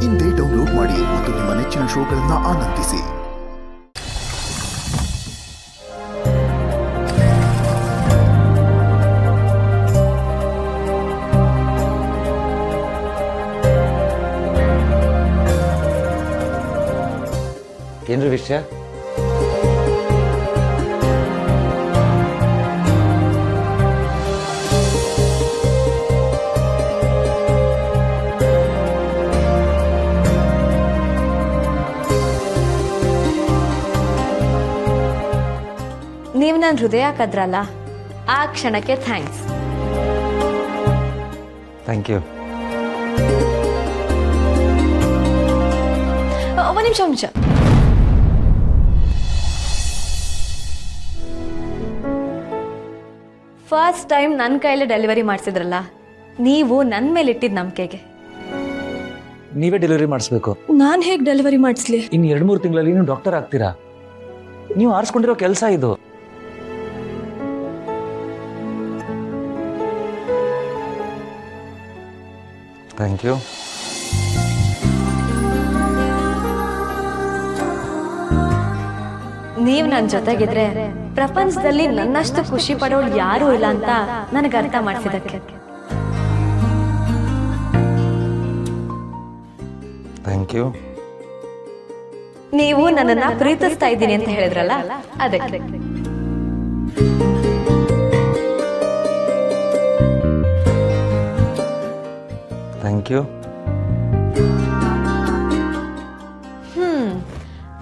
ಇಂದೇ ಡೌನ್ಲೋಡ್ ಮಾಡಿ ಮತ್ತು ನಿಮ್ಮ ನೆಚ್ಚಿನ ಶೋಗಳನ್ನು ಆನಂದಿಸಿ. ಏನ್ರಿ ವಿಷಯ? ನೀವು ನನ್ನ ಹೃದಯ ಕದ್ರಲ್ಲ, ಆ ಕ್ಷಣಕ್ಕೆ ಥ್ಯಾಂಕ್ಸ್. Thank you. ಒಂದು ನಿಮಿಷ. ಫಸ್ಟ್ ಟೈಮ್ ನನ್ನ ಕೈಯಲ್ಲಿ ಡೆಲಿವರಿ ಮಾಡಿಸಿದ್ರಲ್ಲ, ನೀವು ನನ್ನ ಮೇಲೆ ಇಟ್ಟಿದ್ದ ನಂಬಿಕೆಗೆ. ನೀವೇ ಡೆಲಿವರಿ ಮಾಡಿಸ್ಬೇಕು. ನಾನು ಹೇಗೆ ಡೆಲಿವರಿ ಮಾಡಿಸ್ಲಿ? ಇನ್ನು 2-3 ತಿಂಗಳಲ್ಲಿ ನೀವು ಡಾಕ್ಟರ್ ಆಗ್ತೀರಾ. ನೀವು ಆರಿಸ್ಕೊಂಡಿರೋ ಕೆಲಸ ಇದು. Thank you. ನೀವು ನನ್ನ ಜೊತೆಗಿದ್ರೆ ಪ್ರಪಂಚದಲ್ಲಿ ನನ್ನಷ್ಟು ಖುಷಿ ಪಡೋಳು ಯಾರೂ ಇಲ್ಲ ಅಂತ ನನಗೆ ಅರ್ಥ ಮಾಡಿಸಿದಕ್ಕೆ. Thank you. ನೀವು ನನ್ನನ್ನ ಪ್ರೀತಿಸ್ತಾ ಇದ್ದೀನಿ ಅಂತ ಹೇಳಿದ್ರಲ್ಲ, ಅದಕ್ಕೆ. Thank you.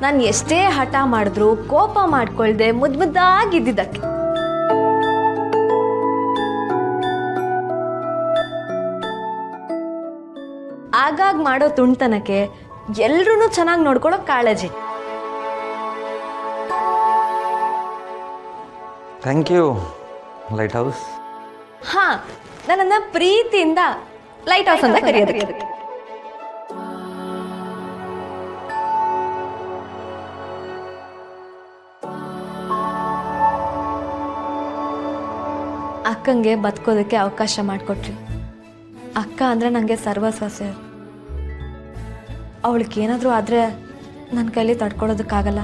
ನಾನು ಎಷ್ಟೇ ಹಠ ಮಾಡಿದ್ರು ಕೋಪ ಮಾಡ್ಕೊಳ್ದೆ ಮುದ್ದಾಗಿದ್ದಕ್ಕೆ. ಆಗಾಗ ಮಾಡೋ ತುಂಟತನಕ್ಕೆ ಎಲ್ರೂ ಚೆನ್ನಾಗಿ ನೋಡ್ಕೊಳ್ಳೋ ಕಾಳಜಿ. Thank you lighthouse. ಹಾ, ನನ್ನನ್ನ ಪ್ರೀತಿಯಿಂದ ಲೈಟ್ ಹೌಸ್ ಅಂತ ಕರೆಯೋದಕ್ಕೆ. ಅಕ್ಕಂಗೆ ಬದುಕೋದಕ್ಕೆ ಅವಕಾಶ ಮಾಡಿಕೊಟ್ರಿ. ಅಕ್ಕ ಅಂದ್ರೆ ನನಗೆ ಸರ್ವಸ್ವ ಸರ್. ಅವಳಿಗೆ ಏನಾದರೂ ಆದರೆ ನನ್ನ ಕೈಲಿ ತಡ್ಕೊಳ್ಳೋದಕ್ಕಾಗಲ್ಲ.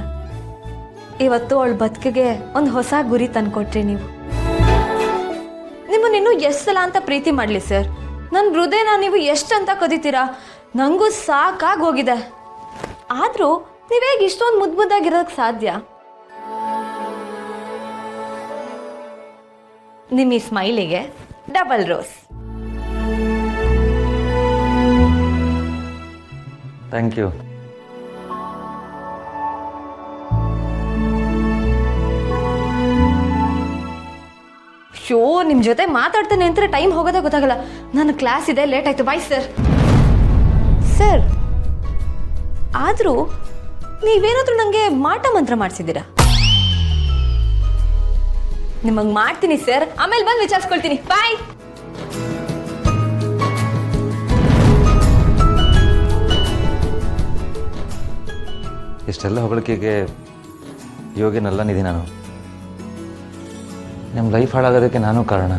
ಇವತ್ತು ಅವಳ ಬದುಕಿಗೆ ಒಂದು ಹೊಸ ಗುರಿ ತಂದುಕೊಟ್ರಿ ನೀವು. ನಿಮ್ಮನ್ನಿನ್ನೂ ಎಷ್ಟು ಸಲ ಅಂತ ಪ್ರೀತಿ ಮಾಡಲಿ ಸರ್, ನನ್ನ ಹೃದಯನ ನೀವು ಎಷ್ಟಂತ ಕದೀತೀರಾ? ನನಗೂ ಸಾಕಾಗಿ ಹೋಗಿದೆ. ಆದರೂ ನೀವೇಗ ಇಷ್ಟೊಂದು ಮುದ್ದಾಗಿರೋದಕ್ಕೆ ಸಾಧ್ಯ? ನಿಮ್ಮ ಈ ಸ್ಮೈಲಿಗೆ double rose. Thank you. So, ನಿಮ್ಮ ಜೊತೆ ಮಾತಾಡ್ತಾನೆ ಅಂತ ಟೈಮ್ ಹೋಗೋದೇ ಗೊತ್ತಾಗಲ್ಲ. ನನ್ನ ಕ್ಲಾಸ್ ಇದೆ, ಲೇಟ್ ಆಯ್ತು. Bye sir. ಸರ್, ಆದರೂ ನೀವೇನಾದರೂ ನನಗೆ ಮಾಟ ಮಂತ್ರ ಮಾಡಿಸಿದ್ದೀರಾ? ನಿಮಗೆ ಮಾಡ್ತೀನಿ ಸರ್, ಆಮೇಲೆ ಬಂದು ವಿಚಾರಿಸ್ಕೊಳ್ತೀನಿ. ಬಾಯ್. ಇಷ್ಟೆಲ್ಲ ಹೊಗಳಿಕೆಗೆ ಯೋಗ್ಯನಲ್ಲ ನಿಧಿ ನಾನು. ನಿಮ್ಮ ಲೈಫ್ ಹಾಳಾಗೋದಕ್ಕೆ ನಾನು ಕಾರಣ.